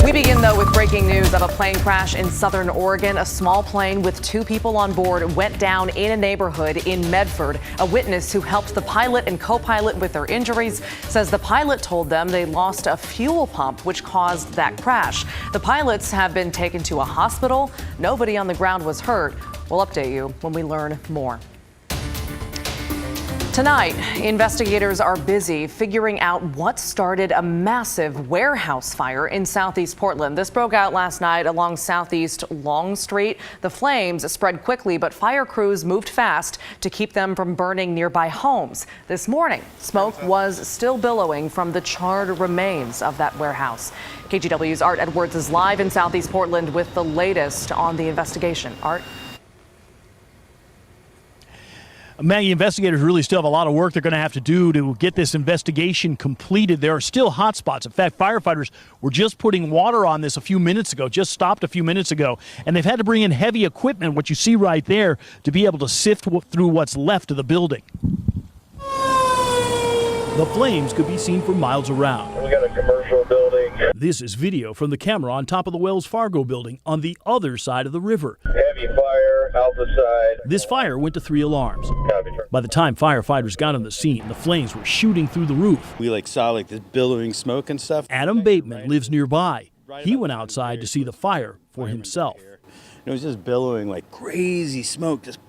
We begin, though, with breaking news of a plane crash in southern Oregon. A small plane with 2 people on board went down in a neighborhood in Medford. A witness who helped the pilot and co-pilot with their injuries says the pilot told them they lost a fuel pump, which caused that crash. The pilots have been taken to a hospital. Nobody on the ground was hurt. We'll update you when we learn more. Tonight, investigators are busy figuring out what started a massive warehouse fire in southeast Portland. This broke out last night along Southeast Long Street. The flames spread quickly, but fire crews moved fast to keep them from burning nearby homes. This morning, smoke was still billowing from the charred remains of that warehouse. KGW's Art Edwards is live in southeast Portland with the latest on the investigation. Art? Maggie, investigators really still have a lot of work they're going to have to do to get this investigation completed. There are still hot spots. In fact, firefighters were just putting water on this a few minutes ago, just stopped a few minutes ago, and they've had to bring in heavy equipment, what you see right there, to be able to sift through what's left of the building. The flames could be seen for miles around. We got a commercial building. This is video from the camera on top of the Wells Fargo building on the other side of the river. Heavy fire, Alpha side. This fire went to 3 alarms. By the time firefighters got on the scene, the flames were shooting through the roof. We saw this billowing smoke and stuff. Adam Bateman lives nearby. He went outside to see the fire for himself. It was just billowing like crazy smoke, just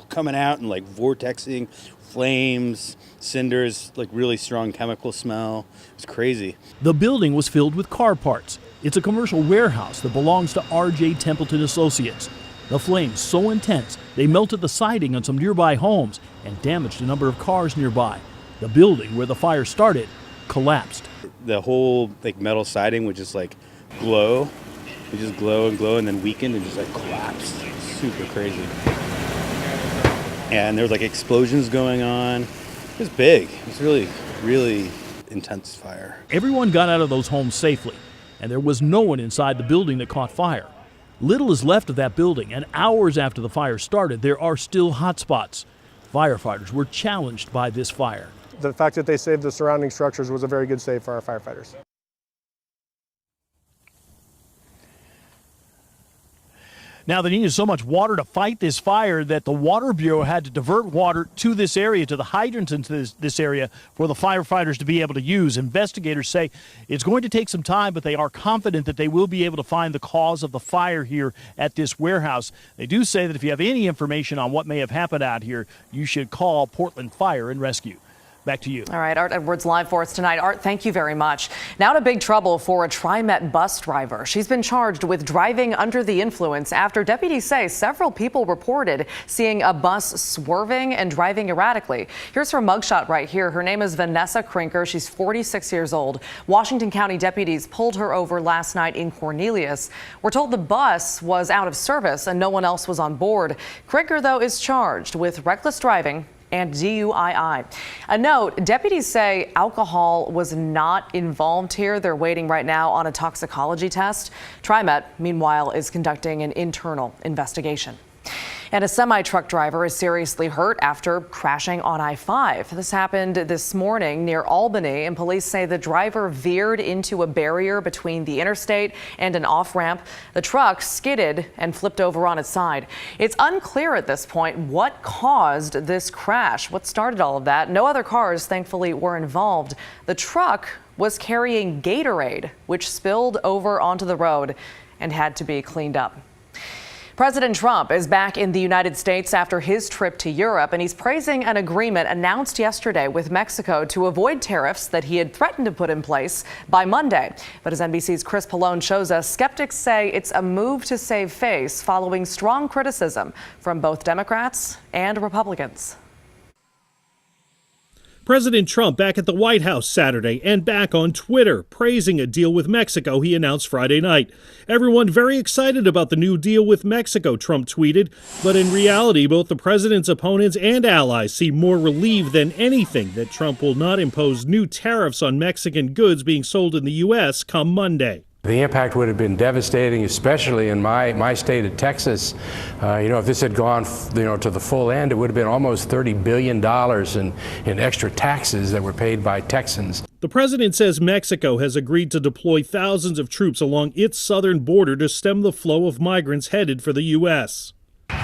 coming out and vortexing, flames, cinders, really strong chemical smell. It was crazy. The building was filled with car parts. It's a commercial warehouse that belongs to R.J. Templeton Associates. The flames so intense, they melted the siding on some nearby homes and damaged a number of cars nearby. The building where the fire started collapsed. The whole metal siding would just glow. It would just glow and glow and then weakened and just collapsed. Super crazy. And there was explosions going on. It was big. It was really, really intense fire. Everyone got out of those homes safely, and there was no one inside the building that caught fire. Little is left of that building, and hours after the fire started, there are still hot spots. Firefighters were challenged by this fire. The fact that they saved the surrounding structures was a very good save for our firefighters. Now, they needed so much water to fight this fire that the Water Bureau had to divert water to this area, to the hydrants into this area, for the firefighters to be able to use. Investigators say it's going to take some time, but they are confident that they will be able to find the cause of the fire here at this warehouse. They do say that if you have any information on what may have happened out here, you should call Portland Fire and Rescue. Back to you. All right, Art Edwards live for us tonight. Art, thank you very much. Now to big trouble for a TriMet bus driver. She's been charged with driving under the influence after deputies say several people reported seeing a bus swerving and driving erratically. Here's her mugshot right here. Her name is Vanessa Krinker. She's 46 years old. Washington County deputies pulled her over last night in Cornelius. We're told the bus was out of service and no one else was on board. Krinker, though, is charged with reckless driving and DUII. A note, deputies say alcohol was not involved here. They're waiting right now on a toxicology test. TriMet, meanwhile, is conducting an internal investigation. And a semi-truck driver is seriously hurt after crashing on I-5. This happened this morning near Albany, and police say the driver veered into a barrier between the interstate and an off-ramp. The truck skidded and flipped over on its side. It's unclear at this point what caused this crash, what started all of that. No other cars, thankfully, were involved. The truck was carrying Gatorade, which spilled over onto the road and had to be cleaned up. President Trump is back in the United States after his trip to Europe, and he's praising an agreement announced yesterday with Mexico to avoid tariffs that he had threatened to put in place by Monday. But as NBC's Chris Pallone shows us, skeptics say it's a move to save face following strong criticism from both Democrats and Republicans. President Trump back at the White House Saturday and back on Twitter, praising a deal with Mexico he announced Friday night. Everyone very excited about the new deal with Mexico, Trump tweeted. But in reality, both the president's opponents and allies seem more relieved than anything that Trump will not impose new tariffs on Mexican goods being sold in the U.S. come Monday. The impact would have been devastating, especially in my state of Texas. If this had gone, to the full end, it would have been almost $30 billion in extra taxes that were paid by Texans. The president says Mexico has agreed to deploy thousands of troops along its southern border to stem the flow of migrants headed for the U.S.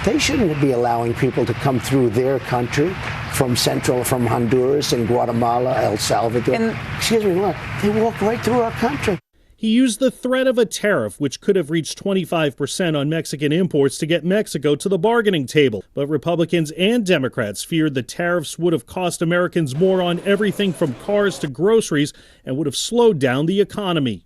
They shouldn't be allowing people to come through their country from Honduras and Guatemala, El Salvador. Excuse me, look, they walk right through our country. He used the threat of a tariff, which could have reached 25% on Mexican imports, to get Mexico to the bargaining table. But Republicans and Democrats feared the tariffs would have cost Americans more on everything from cars to groceries and would have slowed down the economy.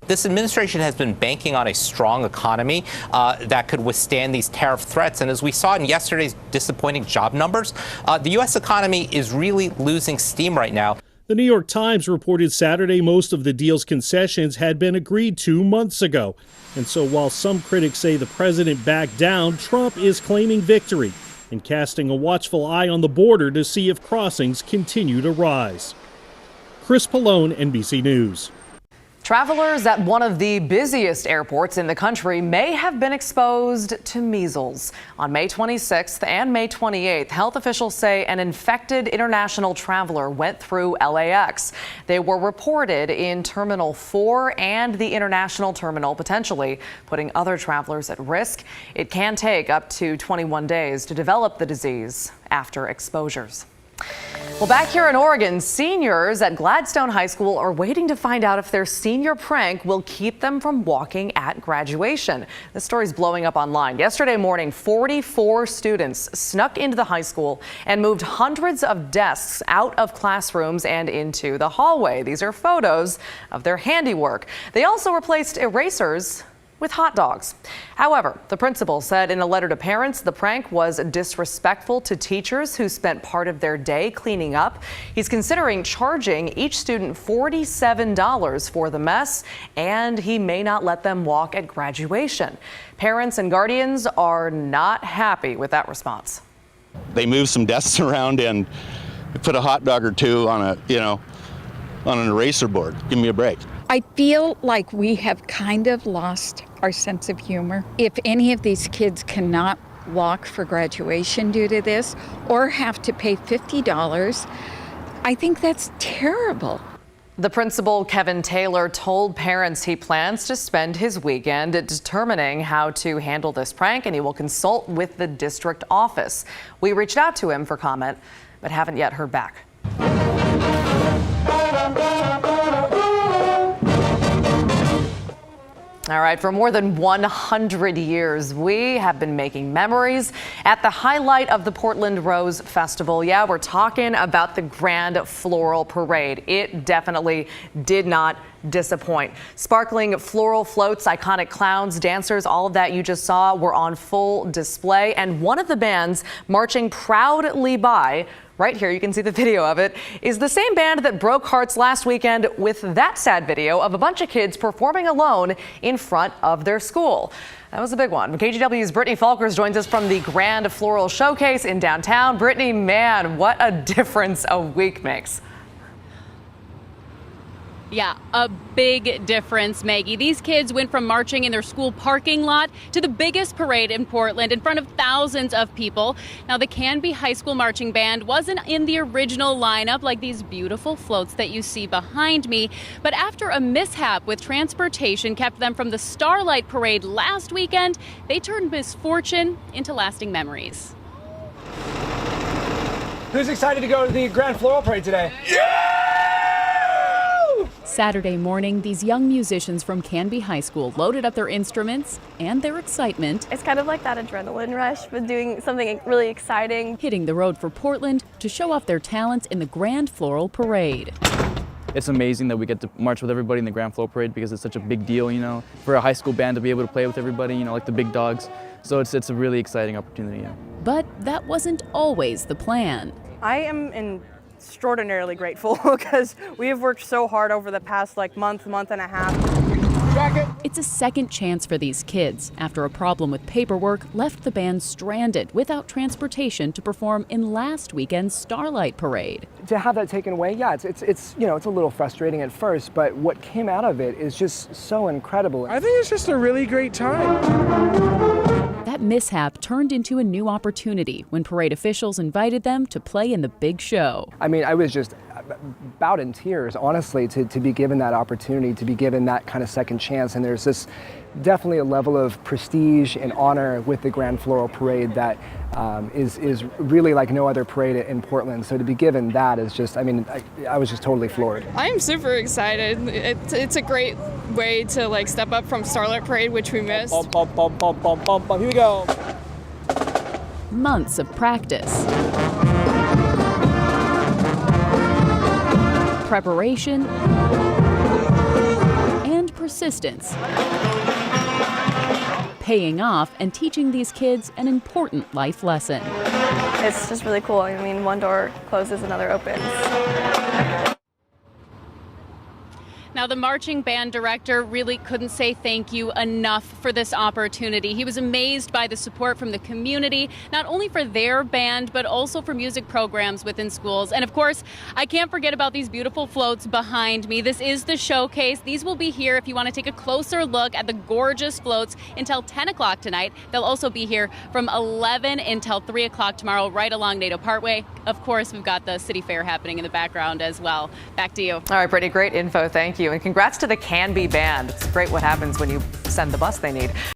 This administration has been banking on a strong economy that could withstand these tariff threats. And as we saw in yesterday's disappointing job numbers, the U.S. economy is really losing steam right now. The New York Times reported Saturday most of the deal's concessions had been agreed to months ago. And so while some critics say the president backed down, Trump is claiming victory and casting a watchful eye on the border to see if crossings continue to rise. Chris Pallone, NBC News. Travelers at one of the busiest airports in the country may have been exposed to measles. On May 26th and May 28th, health officials say an infected international traveler went through LAX. They were reported in Terminal 4 and the international terminal, potentially putting other travelers at risk. It can take up to 21 days to develop the disease after exposures. Well, back here in Oregon, seniors at Gladstone High School are waiting to find out if their senior prank will keep them from walking at graduation. This story's blowing up online. Yesterday morning, 44 students snuck into the high school and moved hundreds of desks out of classrooms and into the hallway. These are photos of their handiwork. They also replaced erasers with hot dogs. However, the principal said in a letter to parents the prank was disrespectful to teachers who spent part of their day cleaning up. He's considering charging each student $47 for the mess, and he may not let them walk at graduation. Parents and guardians are not happy with that response. They moved some desks around and put a hot dog or two on on an eraser board. Give me a break. I feel like we have kind of lost our sense of humor. If any of these kids cannot walk for graduation due to this or have to pay $50, I think that's terrible. The principal, Kevin Taylor, told parents he plans to spend his weekend determining how to handle this prank, and he will consult with the district office. We reached out to him for comment, but haven't yet heard back. All right, for more than 100 years, we have been making memories at the highlight of the Portland Rose Festival. Yeah, we're talking about the Grand Floral Parade. It definitely did not disappoint. Sparkling floral floats, iconic clowns, dancers, all of that you just saw were on full display. And one of the bands marching proudly by, right here, you can see the video of it, is the same band that broke hearts last weekend with that sad video of a bunch of kids performing alone in front of their school. That was a big one. KGW's Brittany Falkers joins us from the Grand Floral Showcase in downtown. Brittany, man, what a difference a week makes. Yeah, a big difference, Maggie. These kids went from marching in their school parking lot to the biggest parade in Portland in front of thousands of people. Now, the Canby High School Marching Band wasn't in the original lineup like these beautiful floats that you see behind me. But after a mishap with transportation kept them from the Starlight Parade last weekend, they turned misfortune into lasting memories. Who's excited to go to the Grand Floral Parade today? Yeah! Saturday morning, these young musicians from Canby High School loaded up their instruments and their excitement. It's kind of like that adrenaline rush, but doing something really exciting. Hitting the road for Portland to show off their talents in the Grand Floral Parade. It's amazing that we get to march with everybody in the Grand Floral Parade because it's such a big deal, for a high school band to be able to play with everybody, like the big dogs. So it's a really exciting opportunity. Yeah. But that wasn't always the plan. I am extraordinarily grateful because we have worked so hard over the past month and a half. jacket. It's a second chance for these kids after a problem with paperwork left the band stranded without transportation to perform in last weekend's Starlight Parade. To have that taken away, yeah, it's you know, it's a little frustrating at first, but what came out of it is just so incredible. I think it's just a really great time. That mishap turned into a new opportunity when parade officials invited them to play in the big show. I mean, I was just about in tears, honestly, to be given that opportunity, to be given that kind of second chance. And there's this definitely a level of prestige and honor with the Grand Floral Parade that is really like no other parade in Portland. So to be given that is just, I mean, I was just totally floored. I'm super excited. It's a great way to like step up from Starlight Parade, which we missed. Here we go. Months of practice, preparation, and persistence, paying off and teaching these kids an important life lesson. It's just really cool. I mean, one door closes, another opens. Now, the marching band director really couldn't say thank you enough for this opportunity. He was amazed by the support from the community, not only for their band, but also for music programs within schools. And of course, I can't forget about these beautiful floats behind me. This is the showcase. These will be here if you want to take a closer look at the gorgeous floats until 10 o'clock tonight. They'll also be here from 11 until 3 o'clock tomorrow, right along NATO Parkway. Of course, we've got the city fair happening in the background as well. Back to you. All right, Brittany, great info. Thank you. And congrats to the Canby Band. It's great what happens when you send the bus they need.